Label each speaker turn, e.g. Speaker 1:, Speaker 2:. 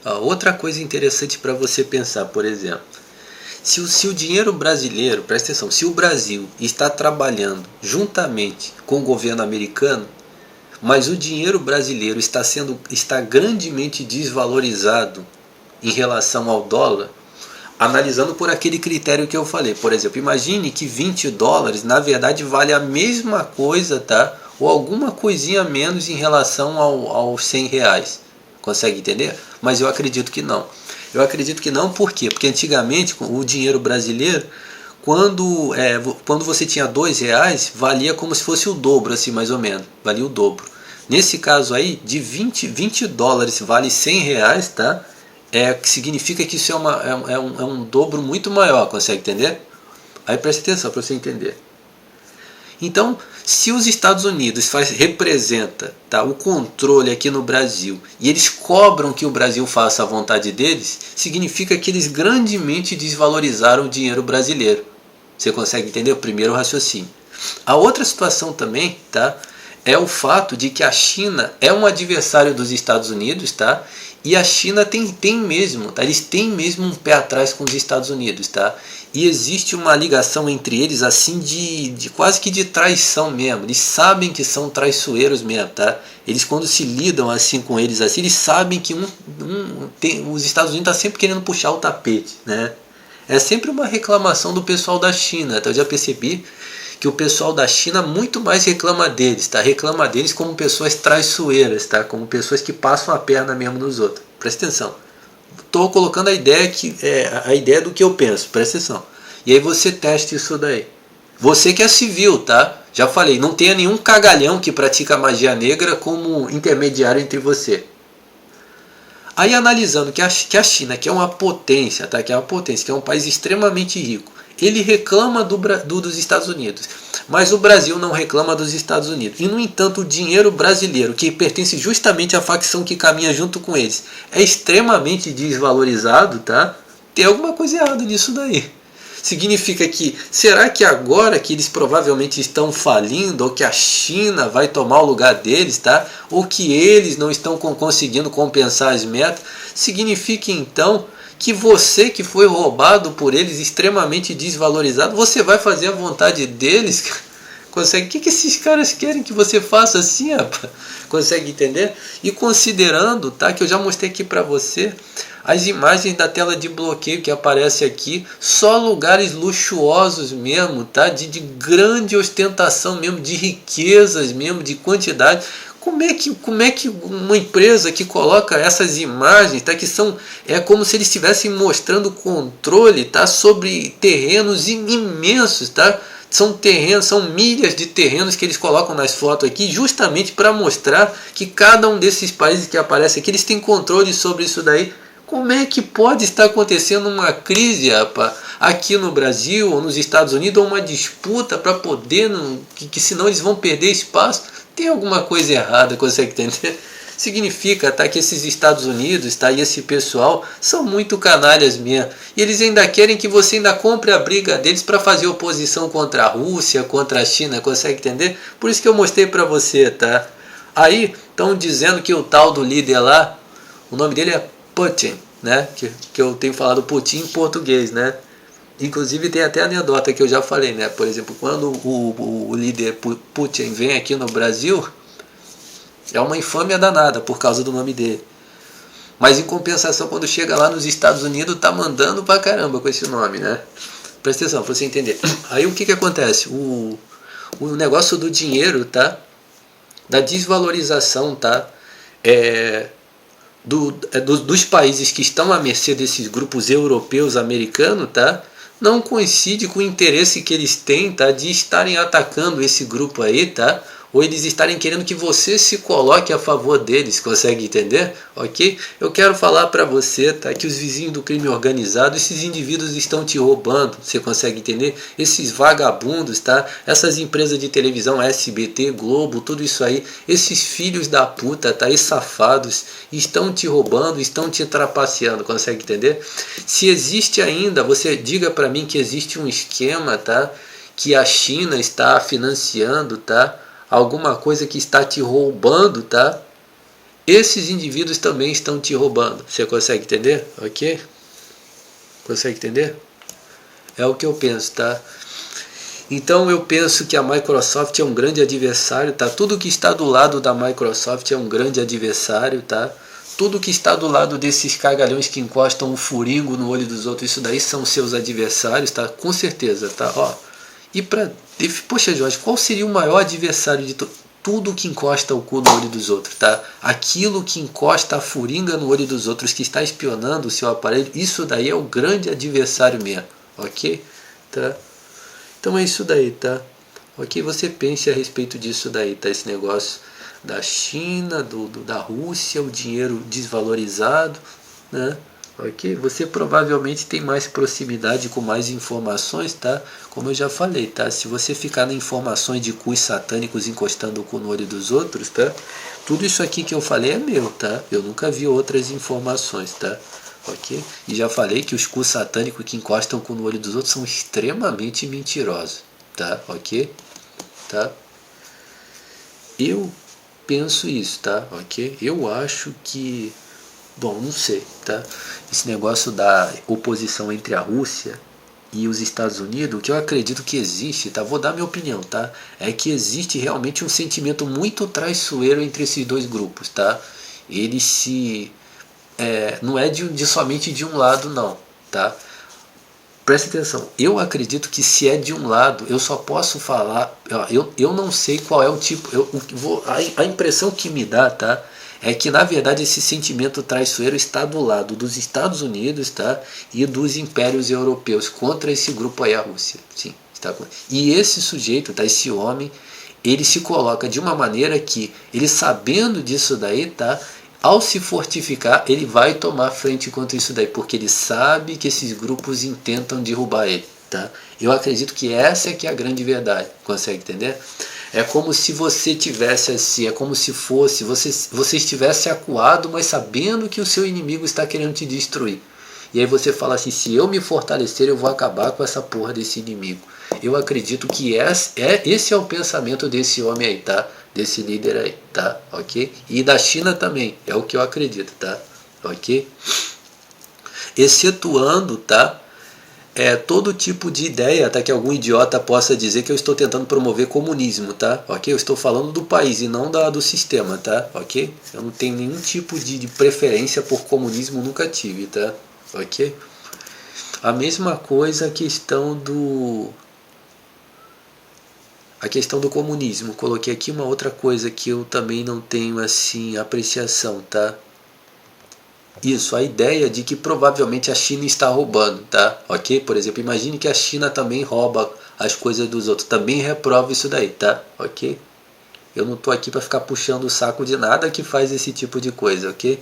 Speaker 1: Outra coisa interessante para você pensar, por exemplo, se o dinheiro brasileiro, presta atenção, se o Brasil está trabalhando juntamente com o governo americano, mas o dinheiro brasileiro está grandemente desvalorizado em relação ao dólar, analisando por aquele critério que eu falei. Por exemplo, imagine que 20 dólares na verdade vale a mesma coisa, tá? Ou alguma coisinha menos em relação aos 100 reais. Consegue entender? Mas eu acredito que não. Eu acredito que não, por quê? Porque antigamente o dinheiro brasileiro, quando você tinha 2 reais, valia como se fosse o dobro, assim mais ou menos. Valia o dobro. Nesse caso aí, de 20 dólares vale 100 reais, tá? Que significa que isso é um dobro muito maior, consegue entender? Aí preste atenção para você entender. Então, se os Estados Unidos representa, tá, o controle aqui no Brasil e eles cobram que o Brasil faça a vontade deles, significa que eles grandemente desvalorizaram o dinheiro brasileiro. Você consegue entender o primeiro raciocínio? A outra situação também, tá, é o fato de que a China é um adversário dos Estados Unidos, tá? E a China tem mesmo, tá? Eles têm mesmo um pé atrás com os Estados Unidos, tá? E existe uma ligação entre eles assim de quase que de traição mesmo. Eles sabem que são traiçoeiros mesmo, tá? Eles quando se lidam assim com eles assim, eles sabem que os Estados Unidos estão sempre querendo puxar o tapete, né? É sempre uma reclamação do pessoal da China, tá? Eu já percebi que o pessoal da China muito mais reclama deles, tá? Reclama deles como pessoas traiçoeiras, tá? Como pessoas que passam a perna mesmo nos outros. Presta atenção. Estou colocando a ideia do que eu penso, presta atenção. E aí você testa isso daí. Você que é civil, tá? Já falei, não tenha nenhum cagalhão que pratica magia negra como intermediário entre você. Aí analisando que a China, que é uma potência, tá? Que é uma potência, que é um país extremamente rico, ele reclama dos Estados Unidos, mas o Brasil não reclama dos Estados Unidos. E no entanto o dinheiro brasileiro, que pertence justamente à facção que caminha junto com eles, é extremamente desvalorizado, tá? Tem alguma coisa errada nisso daí. Significa que, será que agora que eles provavelmente estão falindo, ou que a China vai tomar o lugar deles, tá? Ou que eles não estão conseguindo compensar as metas, significa então que você que foi roubado por eles, extremamente desvalorizado, você vai fazer a vontade deles? Consegue? O que esses caras querem que você faça assim, rapaz? Consegue entender? E considerando, tá, que eu já mostrei aqui para você as imagens da tela de bloqueio que aparece aqui, só lugares luxuosos mesmo, tá? De grande ostentação mesmo, de riquezas mesmo, de quantidade. Como é que uma empresa que coloca essas imagens, tá, que são como se eles estivessem mostrando controle, tá, sobre terrenos imensos, tá? São terrenos, são milhas de terrenos que eles colocam nas fotos aqui, justamente para mostrar que cada um desses países que aparece aqui, eles têm controle sobre isso daí. Como é que pode estar acontecendo uma crise, rapaz, aqui no Brasil ou nos Estados Unidos, ou uma disputa para poder, que senão eles vão perder espaço? Tem alguma coisa errada, consegue entender? Significa, tá, que esses Estados Unidos, tá, e esse pessoal são muito canalhas mesmo. E eles ainda querem que você ainda compre a briga deles para fazer oposição contra a Rússia, contra a China, consegue entender? Por isso que eu mostrei para você, tá? Aí estão dizendo que o tal do líder lá, o nome dele é Putin, né? Que eu tenho falado Putin em português, né? Inclusive tem até anedota que eu já falei, né? Por exemplo, quando o líder Putin vem aqui no Brasil, é uma infâmia danada por causa do nome dele. Mas em compensação, quando chega lá nos Estados Unidos, tá mandando pra caramba com esse nome, né? Presta atenção, pra você entender. Aí o que acontece? O negócio do dinheiro, tá? Da desvalorização, tá? Dos países que estão à mercê desses grupos europeus, americanos, tá? Não coincide com o interesse que eles têm, tá? De estarem atacando esse grupo aí, tá? Ou eles estarem querendo que você se coloque a favor deles, consegue entender? Ok? Eu quero falar para você, tá, que os vizinhos do crime organizado, esses indivíduos estão te roubando, você consegue entender? Esses vagabundos, tá? Essas empresas de televisão, SBT, Globo, tudo isso aí, esses filhos da puta, tá? E safados, estão te roubando, estão te trapaceando, consegue entender? Se existe ainda, você diga para mim que existe um esquema, tá? Que a China está financiando, tá? Alguma coisa que está te roubando, tá? esses indivíduos também estão te roubando. Você consegue entender? Ok? Consegue entender? É o que eu penso, tá? Então eu penso que a Microsoft é um grande adversário, tá? Tudo que está do lado da Microsoft é um grande adversário, tá? Tudo que está do lado desses cagalhões que encostam um furingo no olho dos outros, isso daí são seus adversários, tá? Com certeza, tá? Ó. E pra... Poxa, Jorge, qual seria o maior adversário de tudo que encosta o cu no olho dos outros, tá? Aquilo que encosta a furinga no olho dos outros, que está espionando o seu aparelho, isso daí é o grande adversário mesmo, ok? Tá? Então é isso daí, tá? Ok? Você pense a respeito disso daí, tá? Esse negócio da China, da Rússia, o dinheiro desvalorizado, né? Ok? Você provavelmente tem mais proximidade com mais informações, tá? Como eu já falei, tá? Se você ficar nas informações de cus satânicos encostando o cu no olho dos outros, tá? Tudo isso aqui que eu falei é meu, tá? Eu nunca vi outras informações, tá? Ok? E já falei que os cus satânicos que encostam o cu no olho dos outros são extremamente mentirosos, tá? Ok? Tá? Eu penso isso, tá? Ok? Eu acho que... Bom, não sei, tá? Esse negócio da oposição entre a Rússia e os Estados Unidos, o que eu acredito que existe, tá? Vou dar minha opinião, tá? É que existe realmente um sentimento muito traiçoeiro entre esses dois grupos, tá? Eles se... não é somente de um lado, não, tá? Presta atenção, eu acredito que se é de um lado, eu só posso falar, eu não sei qual é o tipo, a impressão que me dá, tá? É que na verdade esse sentimento traiçoeiro está do lado dos Estados Unidos, tá? E dos impérios europeus contra esse grupo aí, a Rússia. Sim, está. E esse sujeito, tá? Esse homem, ele se coloca de uma maneira que, ele sabendo disso daí, tá? Ao se fortificar, ele vai tomar frente contra isso daí, porque ele sabe que esses grupos intentam derrubar ele, tá? Eu acredito que essa é que é a grande verdade, consegue entender? É como se você tivesse assim, é como se fosse, você estivesse acuado, mas sabendo que o seu inimigo está querendo te destruir. E aí você fala assim, se eu me fortalecer, eu vou acabar com essa porra desse inimigo. Eu acredito que esse é o pensamento desse homem aí, tá? Desse líder aí, tá? Ok? E da China também, é o que eu acredito, tá? Ok? Excetuando, tá? Todo tipo de ideia, até que algum idiota possa dizer que eu estou tentando promover comunismo, tá? Ok? Eu estou falando do país e não do sistema, tá? Ok? Eu não tenho nenhum tipo de preferência por comunismo, nunca tive, tá? Ok? A mesma coisa a questão do comunismo. Coloquei aqui uma outra coisa que eu também não tenho assim apreciação, tá? Isso, a ideia de que provavelmente a China está roubando, tá? Ok? Por exemplo, imagine que a China também rouba as coisas dos outros. Também reprova isso daí, tá? Ok? Eu não tô aqui para ficar puxando o saco de nada que faz esse tipo de coisa, ok?